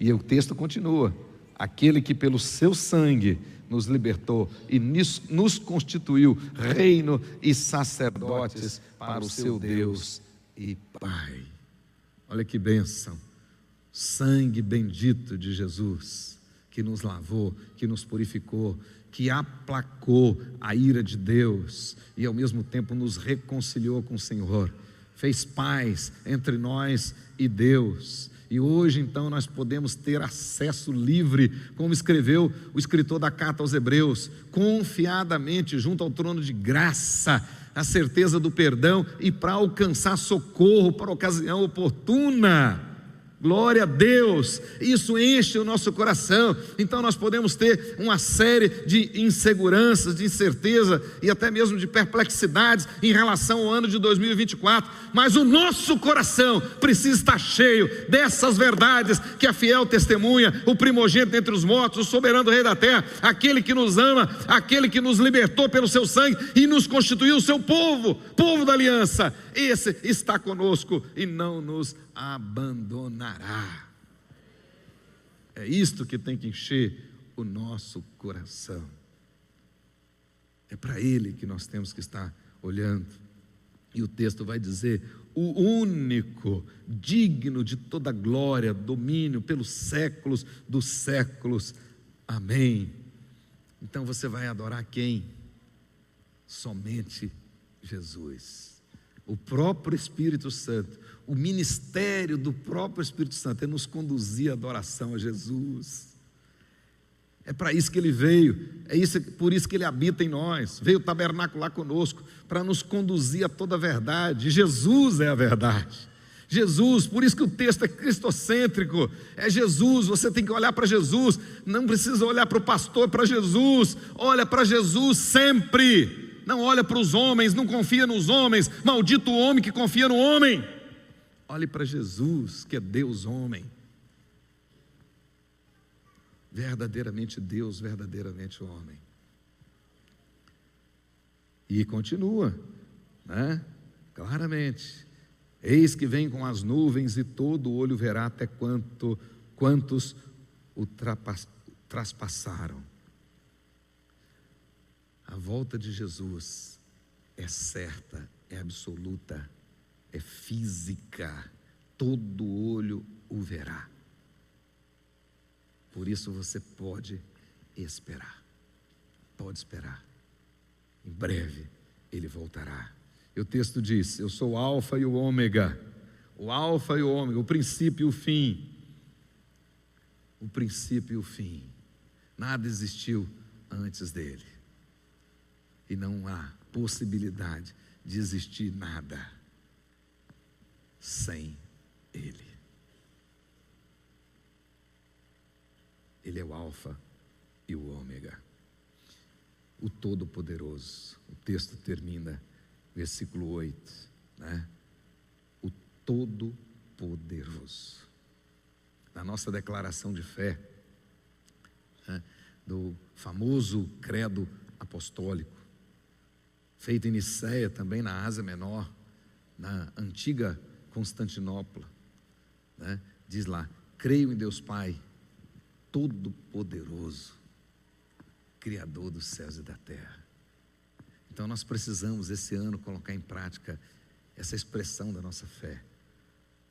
E o texto continua: aquele que pelo seu sangue nos libertou e nos constituiu reino e sacerdotes para o seu Deus e Pai. Olha que bênção, sangue bendito de Jesus, que nos lavou, que nos purificou, que aplacou a ira de Deus e ao mesmo tempo nos reconciliou com o Senhor, fez paz entre nós e Deus. E hoje então nós podemos ter acesso livre, como escreveu o escritor da carta aos Hebreus, confiadamente junto ao trono de graça, a certeza do perdão e para alcançar socorro para a ocasião oportuna. Glória a Deus, isso enche o nosso coração. Então nós podemos ter uma série de inseguranças, de incerteza e até mesmo de perplexidades em relação ao ano de 2024, mas o nosso coração precisa estar cheio dessas verdades que a fiel testemunha, o primogênito entre os mortos, o soberano rei da terra, aquele que nos ama, aquele que nos libertou pelo seu sangue e nos constituiu o seu povo, povo da aliança, esse está conosco e não nos abandonará. É isto que tem que encher o nosso coração. É para Ele que nós temos que estar olhando. E o texto vai dizer: o único, digno de toda glória, domínio pelos séculos dos séculos. Amém. Então você vai adorar quem? Somente Jesus. O próprio Espírito Santo, o ministério do próprio Espírito Santo é nos conduzir à adoração a Jesus. É para isso que Ele veio, por isso que Ele habita em nós, veio tabernacular conosco, para nos conduzir a toda a verdade. Jesus é a verdade. Jesus, por isso que o texto é cristocêntrico, é Jesus, você tem que olhar para Jesus, não precisa olhar para o pastor, para Jesus, olha para Jesus sempre. Não olha para os homens, não confia nos homens, maldito o homem que confia no homem. Olhe para Jesus, que é Deus homem, verdadeiramente Deus, verdadeiramente homem. E continua, né? Claramente: eis que vem com as nuvens e todo olho verá até quantos o traspassaram. A volta de Jesus é certa, é absoluta, é física, todo olho o verá. Por isso você pode esperar, em breve Ele voltará. E o texto diz: eu sou o alfa e o ômega, o princípio e o fim. O princípio e o fim, nada existiu antes dele. E não há possibilidade de existir nada sem Ele. Ele é o alfa e o ômega, o Todo-Poderoso. O texto termina, versículo 8, né? O Todo-Poderoso. Na nossa declaração de fé, né, do famoso credo apostólico, feito em Nicéia, também na Ásia Menor, na antiga Constantinopla, né? Diz lá: creio em Deus Pai Todo-Poderoso, Criador dos céus e da terra. Então nós precisamos esse ano colocar em prática essa expressão da nossa fé.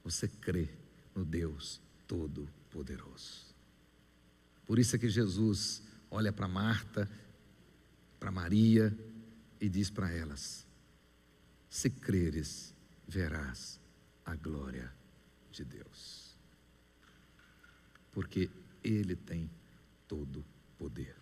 Você crê no Deus Todo-Poderoso. Por isso é que Jesus olha para Marta, para Maria e diz para elas: se creres, verás a glória de Deus. Porque Ele tem todo o poder.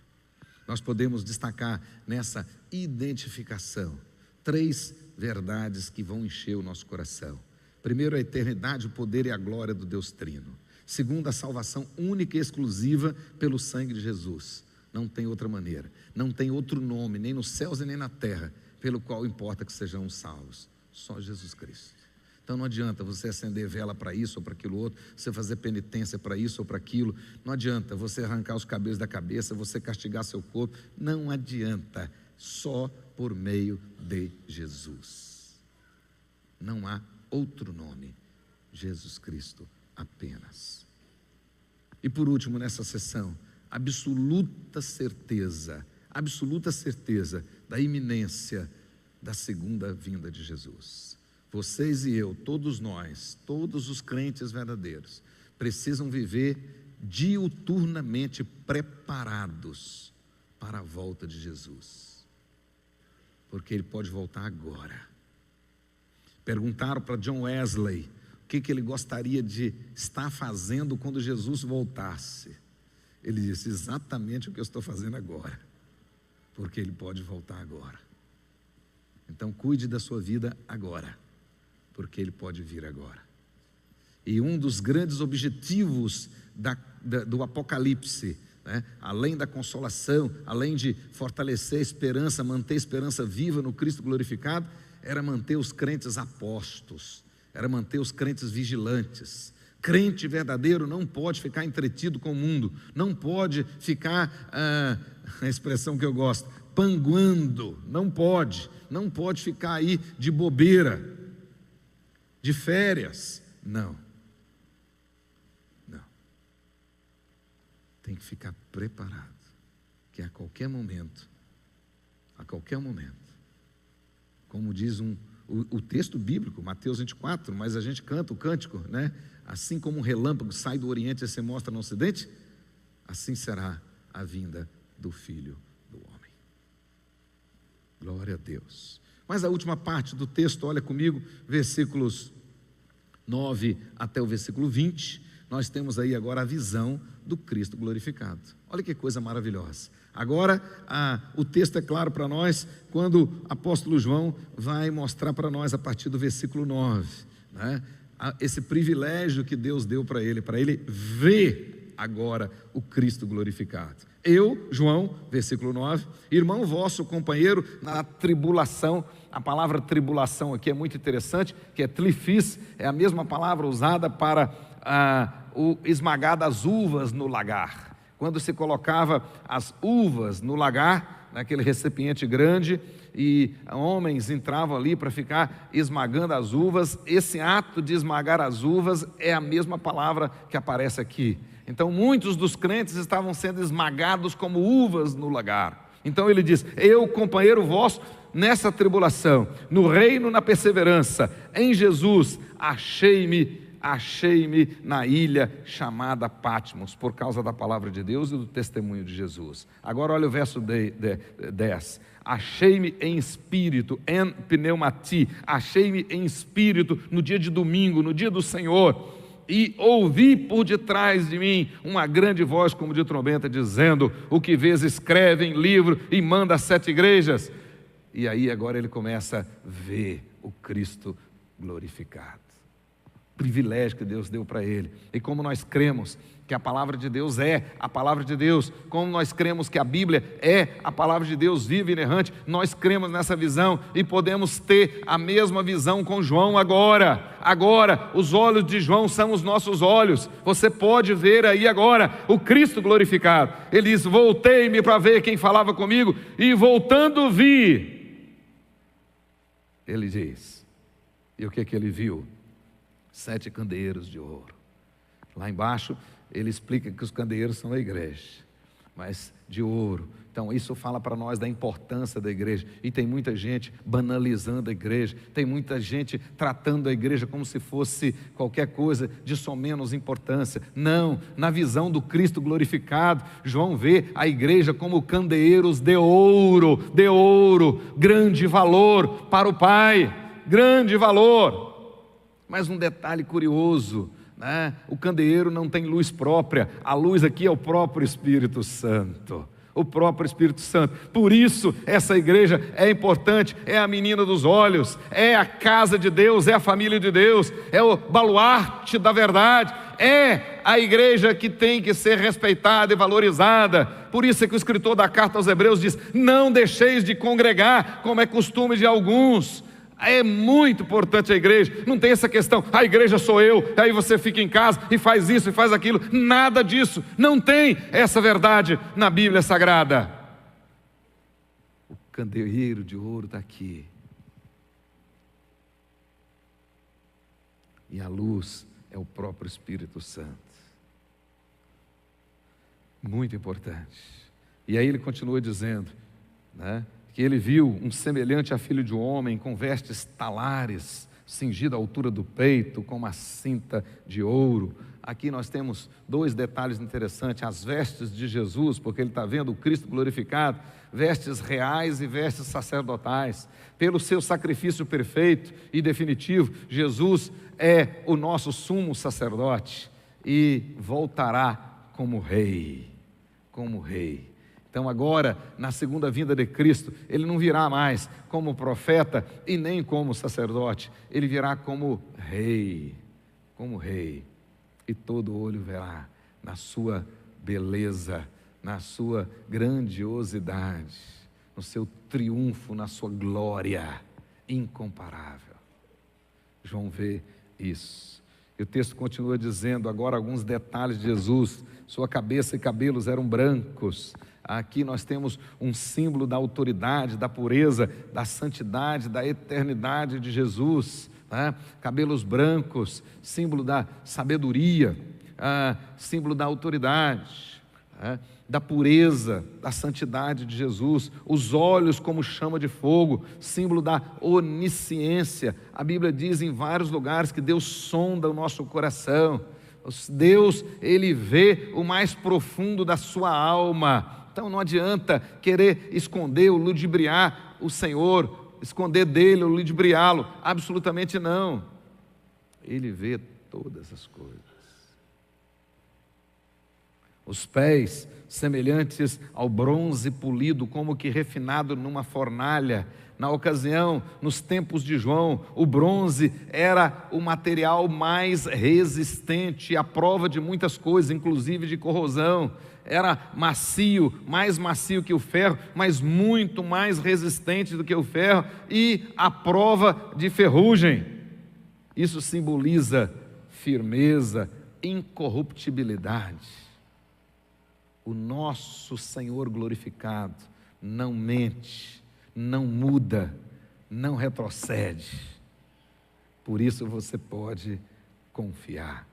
Nós podemos destacar nessa identificação 3 verdades que vão encher o nosso coração. Primeiro, a eternidade, o poder e a glória do Deus Trino. Segundo, a salvação única e exclusiva pelo sangue de Jesus. Não tem outra maneira, não tem outro nome, nem nos céus e nem na terra, pelo qual importa que sejamos salvos. Só Jesus Cristo. Então não adianta você acender vela para isso ou para aquilo outro, você fazer penitência para isso ou para aquilo, não adianta você arrancar os cabelos da cabeça, você castigar seu corpo, não adianta, só por meio de Jesus. Não há outro nome, Jesus Cristo apenas. E por último nessa sessão, absoluta certeza da iminência da segunda vinda de Jesus. Vocês e eu, todos nós, todos os crentes verdadeiros, precisam viver diuturnamente preparados para a volta de Jesus, porque Ele pode voltar agora. Perguntaram para John Wesley o que ele gostaria de estar fazendo quando Jesus voltasse. Ele disse: exatamente o que eu estou fazendo agora, porque Ele pode voltar agora. Então cuide da sua vida agora, porque Ele pode vir agora. E um dos grandes objetivos do Apocalipse, né, além da consolação, além de fortalecer a esperança, manter a esperança viva no Cristo glorificado, era manter os crentes apostos, era manter os crentes vigilantes. Crente verdadeiro não pode ficar entretido com o mundo, não pode ficar, a expressão que eu gosto, panguando, não pode ficar aí de bobeira, de férias, não, tem que ficar preparado, que a qualquer momento, como diz o texto bíblico, Mateus 24, mas a gente canta o cântico, né? Assim como um relâmpago sai do Oriente e se mostra no Ocidente, assim será a vinda do Filho do Homem. Glória a Deus. Mas a última parte do texto, olha comigo, versículos 9 até o versículo 20, nós temos aí agora a visão do Cristo glorificado. Olha que coisa maravilhosa. Agora, o texto é claro para nós, quando o apóstolo João vai mostrar para nós, a partir do versículo 9, né, esse privilégio que Deus deu para ele ver agora o Cristo glorificado. Eu, João, versículo 9, irmão vosso, companheiro na tribulação. A palavra tribulação aqui é muito interessante, que é tlifis, é a mesma palavra usada para o esmagar das uvas no lagar. Quando se colocava as uvas no lagar, naquele recipiente grande, e homens entravam ali para ficar esmagando as uvas, esse ato de esmagar as uvas é a mesma palavra que aparece aqui. Então muitos dos crentes estavam sendo esmagados como uvas no lagar. Então ele diz: eu, companheiro vosso, nessa tribulação, no reino, na perseverança, em Jesus, achei-me na ilha chamada Patmos, por causa da palavra de Deus e do testemunho de Jesus. Agora olha o verso 10. Achei-me em espírito, en pneumati, achei-me em espírito no dia de domingo, no dia do Senhor, e ouvi por detrás de mim uma grande voz como de trombeta, dizendo: o que vês escreve em livro e manda às 7 igrejas. E aí agora ele começa a ver o Cristo glorificado. Privilégio que Deus deu para ele. E como nós cremos que a palavra de Deus é a palavra de Deus, como nós cremos que a Bíblia é a palavra de Deus viva e inerrante, nós cremos nessa visão e podemos ter a mesma visão com João agora. Agora, os olhos de João são os nossos olhos. Você pode ver aí agora o Cristo glorificado. Ele diz: voltei-me para ver quem falava comigo, e voltando vi. Ele diz, e o que ele viu? 7 candeeiros de ouro. Lá embaixo ele explica que os candeeiros são a igreja. mas de ouro. Então isso fala para nós da importância da igreja, e tem muita gente banalizando a igreja, tem muita gente tratando a igreja como se fosse qualquer coisa de só menos importância. Não, na visão do Cristo glorificado, João vê a igreja como candeeiros de ouro, grande valor para o Pai, grande valor. Mas um detalhe curioso, né? O candeeiro não tem luz própria, a luz aqui é o próprio Espírito Santo. O próprio Espírito Santo. Por isso essa igreja é importante, é a menina dos olhos, é a casa de Deus, é a família de Deus, é o baluarte da verdade, é a igreja que tem que ser respeitada e valorizada. Por isso é que o escritor da carta aos Hebreus diz: não deixeis de congregar, como é costume de alguns. É muito importante a igreja, não tem essa questão, a igreja sou eu, aí você fica em casa e faz isso e faz aquilo, nada disso, não tem essa verdade na Bíblia Sagrada. O candeeiro de ouro está aqui, e a luz é o próprio Espírito Santo, muito importante. E aí ele continua dizendo, né, que ele viu um semelhante a filho de um homem, com vestes talares, cingido à altura do peito, com uma cinta de ouro. Aqui nós temos dois detalhes interessantes: as vestes de Jesus, porque ele está vendo o Cristo glorificado, vestes reais e vestes sacerdotais. Pelo seu sacrifício perfeito e definitivo, Jesus é o nosso sumo sacerdote e voltará como rei, como rei. Então agora, na segunda vinda de Cristo, ele não virá mais como profeta e nem como sacerdote, ele virá como rei, e todo olho verá na sua beleza, na sua grandiosidade, no seu triunfo, na sua glória incomparável. João vê isso. E o texto continua dizendo agora alguns detalhes de Jesus. Sua cabeça e cabelos eram brancos. Aqui nós temos um símbolo da autoridade, da pureza, da santidade, da eternidade de Jesus, né? Cabelos brancos, símbolo da sabedoria, símbolo da autoridade, né? Da pureza, da santidade de Jesus. Os olhos como chama de fogo, símbolo da onisciência. A Bíblia diz em vários lugares que Deus sonda o nosso coração. Deus, Ele vê o mais profundo da sua alma. Então não adianta querer esconder ou ludibriar o Senhor, esconder dele ou ludibriá-lo, absolutamente não. Ele vê todas as coisas. Os pés semelhantes ao bronze polido, como que refinado numa fornalha. Na ocasião, nos tempos de João, o bronze era o material mais resistente, à prova de muitas coisas, inclusive de corrosão. Era macio, mais macio que o ferro, mas muito mais resistente do que o ferro, e à prova de ferrugem. Isso simboliza firmeza, incorruptibilidade. O nosso Senhor glorificado não mente, não muda, não retrocede. Por isso você pode confiar.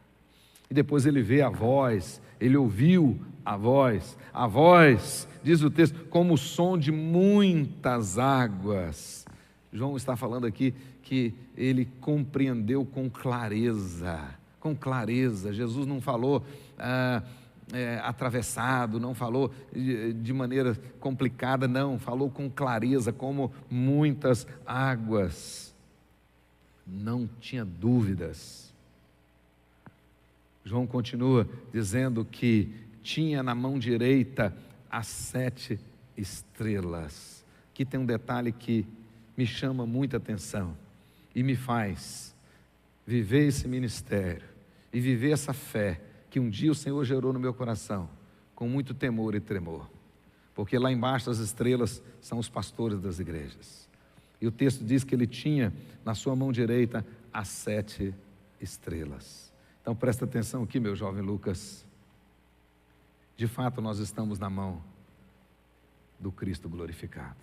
E depois ele vê a voz, ele ouviu a voz, diz o texto, como o som de muitas águas. João está falando aqui que ele compreendeu com clareza. Jesus não falou atravessado, não falou de maneira complicada, não, falou com clareza, como muitas águas. Não tinha dúvidas. João continua dizendo que tinha na mão direita as 7 estrelas. Aqui tem um detalhe que me chama muita atenção e me faz viver esse ministério e viver essa fé que um dia o Senhor gerou no meu coração, com muito temor e tremor, porque lá embaixo as estrelas são os pastores das igrejas, e o texto diz que ele tinha na sua mão direita as 7 estrelas. Então presta atenção aqui, meu jovem Lucas, de fato nós estamos na mão do Cristo glorificado,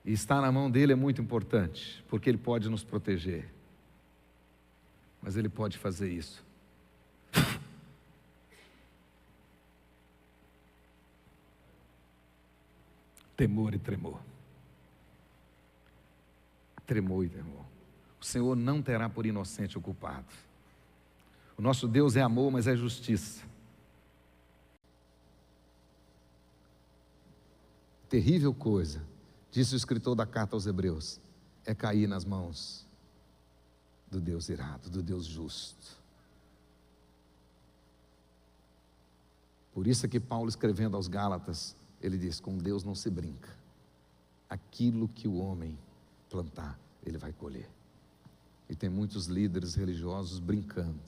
e estar na mão dele é muito importante, porque ele pode nos proteger, mas ele pode fazer isso temor e tremor. Tremor e tremor. O Senhor não terá por inocente o culpado. O nosso Deus é amor, mas é justiça. Terrível coisa, disse o escritor da carta aos Hebreus, é cair nas mãos do Deus irado, do Deus justo. Por isso é que Paulo, escrevendo aos Gálatas, ele diz: com Deus não se brinca. Aquilo que o homem plantar, ele vai colher. E tem muitos líderes religiosos brincando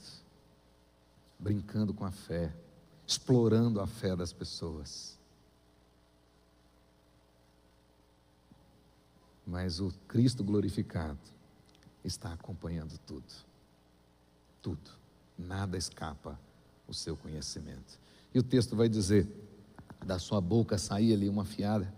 com a fé, explorando a fé das pessoas. Mas o Cristo glorificado está acompanhando tudo, nada escapa o seu conhecimento. E o texto vai dizer: da sua boca saía ali uma fiada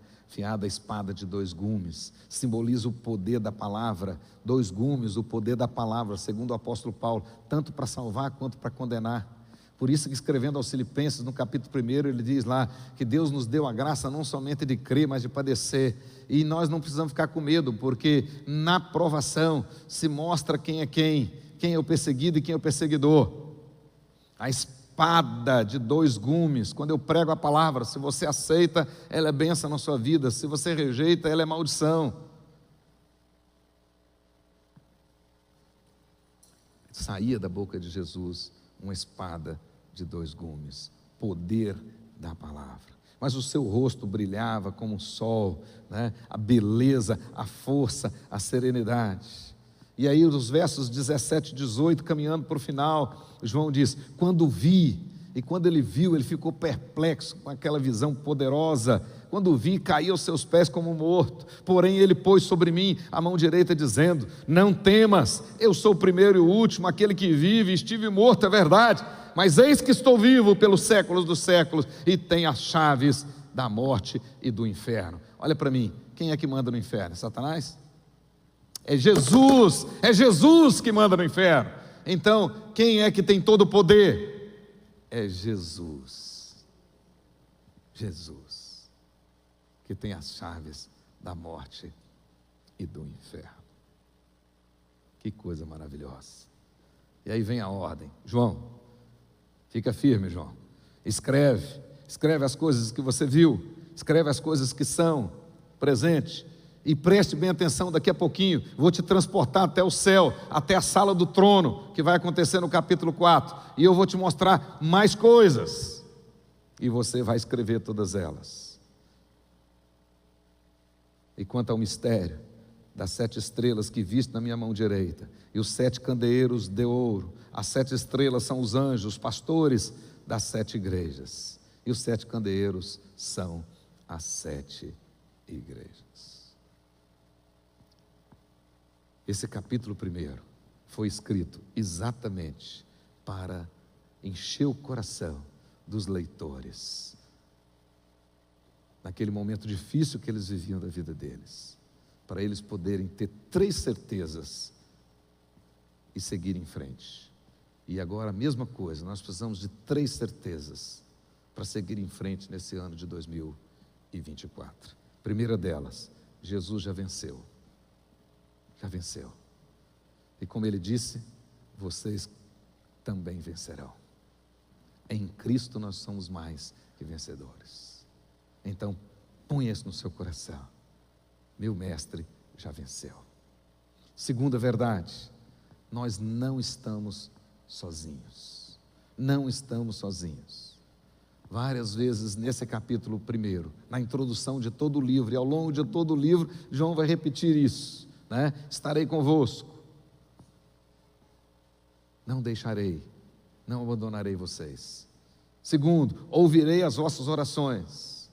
espada de 2 gumes, simboliza o poder da palavra, 2 gumes, o poder da palavra, segundo o apóstolo Paulo, tanto para salvar quanto para condenar. Por isso que, escrevendo aos Filipenses, no capítulo 1, ele diz lá, que Deus nos deu a graça não somente de crer, mas de padecer, e nós não precisamos ficar com medo, porque na provação se mostra quem é o perseguido e quem é o perseguidor. A espada de 2 gumes, quando eu prego a palavra, se você aceita, ela é bênção na sua vida, se você rejeita, ela é maldição. Saía da boca de Jesus uma espada de 2 gumes, poder da palavra. Mas o seu rosto brilhava como o sol, né? A beleza, a força, a serenidade. E aí os versos 17 e 18, caminhando para o final, João diz: quando vi, e quando ele viu, ele ficou perplexo com aquela visão poderosa. Quando vi, caí aos seus pés como morto. Porém ele pôs sobre mim a mão direita, dizendo: não temas, eu sou o primeiro e o último, aquele que vive. Estive morto, é verdade, mas eis que estou vivo pelos séculos dos séculos, e tenho as chaves da morte e do inferno. Olha para mim, quem é que manda no inferno? É Satanás? É Jesus que manda no inferno. Então, quem é que tem todo o poder? É Jesus, que tem as chaves da morte e do inferno. Que coisa maravilhosa. E aí vem a ordem: João, fica firme, João, escreve as coisas que você viu, escreve as coisas que são presentes, e preste bem atenção, daqui a pouquinho vou te transportar até o céu, até a sala do trono, que vai acontecer no capítulo 4, e eu vou te mostrar mais coisas, e você vai escrever todas elas. E quanto ao mistério das 7 estrelas que viste na minha mão direita, e os 7 candeeiros de ouro, as 7 estrelas são os anjos, os pastores das 7 igrejas, e os 7 candeeiros são as 7 igrejas. Esse capítulo 1 foi escrito exatamente para encher o coração dos leitores, naquele momento difícil que eles viviam da vida deles, para eles poderem ter 3 certezas e seguir em frente. E agora a mesma coisa, nós precisamos de 3 certezas para seguir em frente nesse ano de 2024. Primeira delas, Jesus já venceu. E como ele disse, vocês também vencerão. Em Cristo nós somos mais que vencedores. Então, ponha isso no seu coração: meu mestre já venceu. Segunda verdade, nós não estamos sozinhos. Várias vezes nesse capítulo 1, na introdução de todo o livro, e ao longo de todo o livro, João vai repetir isso, né? Estarei convosco, não deixarei, não abandonarei vocês. Segundo, ouvirei as vossas orações.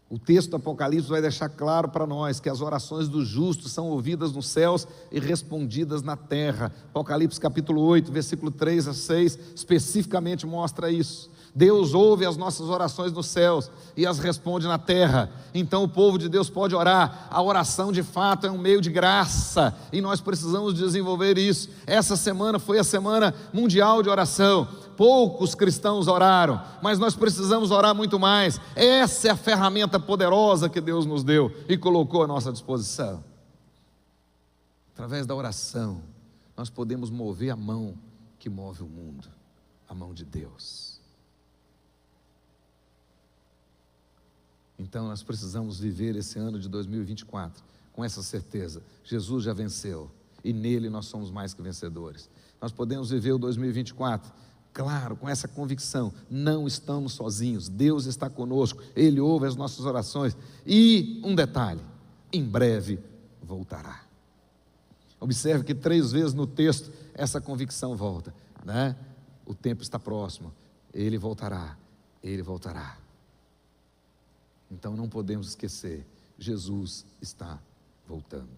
O texto do Apocalipse vai deixar claro para nós que as orações dos justos são ouvidas nos céus e respondidas na terra. Apocalipse capítulo 8, versículo 3 a 6, especificamente mostra isso. Deus ouve as nossas orações nos céus e as responde na terra. Então o povo de Deus pode orar. A oração de fato é um meio de graça, e nós precisamos desenvolver isso. Essa semana foi a semana mundial de oração. poucos cristãos oraram, mas nós precisamos orar muito mais. Essa é a ferramenta poderosa que Deus nos deu e colocou à nossa disposição. Através da oração, nós podemos mover a mão que move o mundo, a mão de Deus. Então nós precisamos viver esse ano de 2024 com essa certeza: Jesus já venceu e nele nós somos mais que vencedores. Nós podemos viver o 2024, claro, com essa convicção: não estamos sozinhos, Deus está conosco, Ele ouve as nossas orações. E um detalhe: em breve voltará. Observe que 3 vezes no texto essa convicção volta, né? O tempo está próximo, Ele voltará, Ele voltará. Então não podemos esquecer: Jesus está voltando,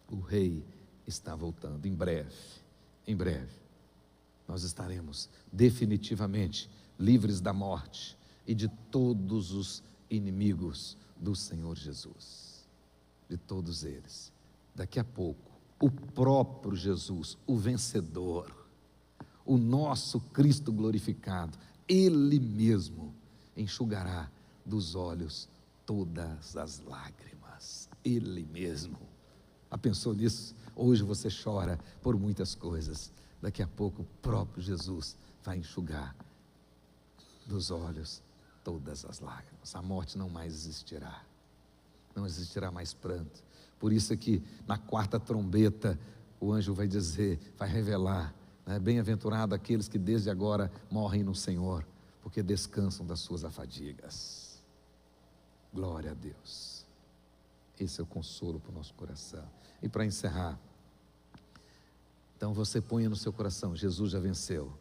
o Rei está voltando. Em breve, nós estaremos definitivamente livres da morte e de todos os inimigos do Senhor Jesus, de todos eles. Daqui a pouco, o próprio Jesus, o vencedor, o nosso Cristo glorificado, Ele mesmo enxugará dos olhos todas as lágrimas. Ele mesmo. Já pensou nisso? Hoje você chora por muitas coisas, daqui a pouco o próprio Jesus vai enxugar dos olhos todas as lágrimas. A morte não mais existirá, não existirá mais pranto. Por isso é que na 4ª trombeta o anjo vai dizer, vai revelar, né? Bem-aventurado aqueles que desde agora morrem no Senhor, porque descansam das suas afadigas. Glória a Deus. Esse é o consolo para o nosso coração. E para encerrar, então você ponha no seu coração: Jesus já venceu.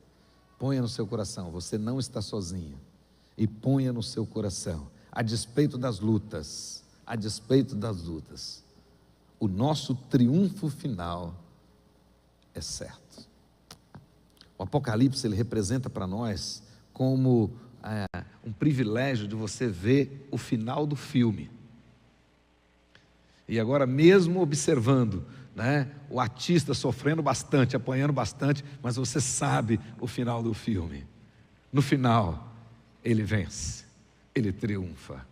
Ponha no seu coração: você não está sozinho. E ponha no seu coração: a despeito das lutas, o nosso triunfo final é certo. O Apocalipse, ele representa para nós como um privilégio de você ver o final do filme. E agora, mesmo observando, né, o artista sofrendo bastante, apanhando bastante, mas você sabe o final do filme. No final, ele vence, ele triunfa.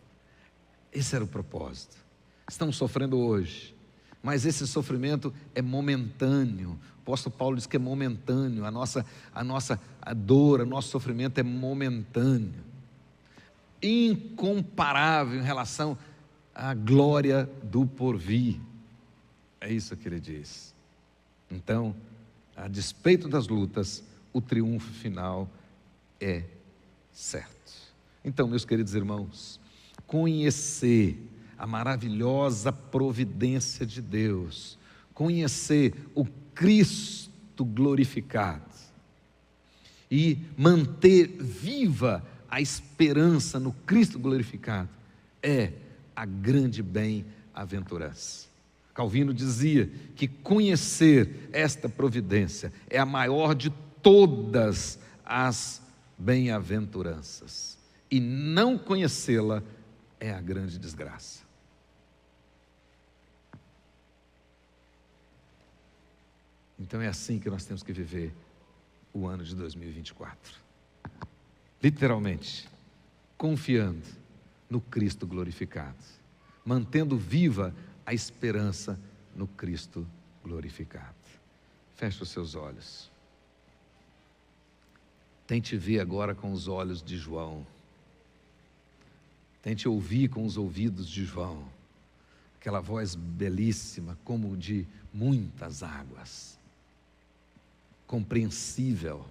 Esse era o propósito. Estamos sofrendo hoje, mas esse sofrimento é momentâneo. O apóstolo Paulo diz que é momentâneo. A nossa dor, o nosso sofrimento é momentâneo, incomparável em relação à glória do porvir. É isso que ele diz. Então, a despeito das lutas, o triunfo final é certo. Então, meus queridos irmãos, conhecer a maravilhosa providência de Deus, conhecer o Cristo glorificado e manter viva a esperança no Cristo glorificado é a grande bem-aventurança. Calvino dizia que conhecer esta providência é a maior de todas as bem-aventuranças, e não conhecê-la é a grande desgraça. Então é assim que nós temos que viver o ano de 2024. Literalmente, confiando no Cristo glorificado, mantendo viva a esperança no Cristo glorificado. Feche os seus olhos. Tente ver agora com os olhos de João. Tente ouvir com os ouvidos de João. Aquela voz belíssima, como de muitas águas. Compreensível,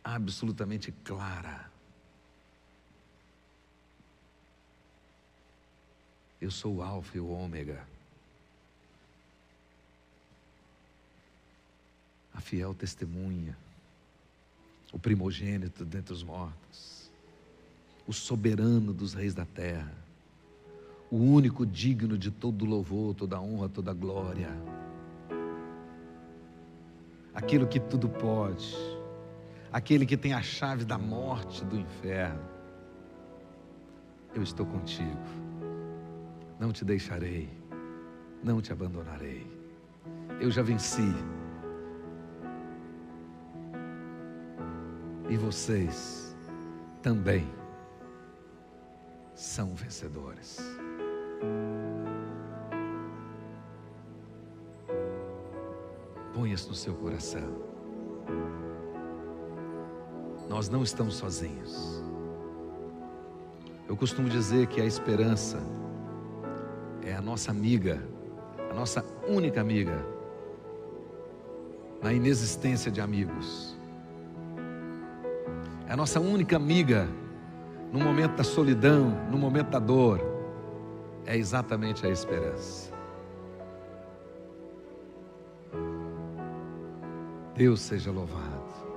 absolutamente clara. Eu sou o Alfa e o Ômega, a fiel testemunha, o primogênito dentre os mortos, o soberano dos reis da terra, o único digno de todo louvor, toda honra, toda glória, aquele que tudo pode, aquele que tem a chave da morte e do inferno. Eu estou contigo, não te deixarei, não te abandonarei. Eu já venci. e vocês também são vencedores. Ponha isso no seu coração. Nós não estamos sozinhos. Eu costumo dizer que a esperança é a nossa amiga, a nossa única amiga na inexistência de amigos. É a nossa única amiga no momento da solidão, no momento da dor. É exatamente a esperança. Deus seja louvado.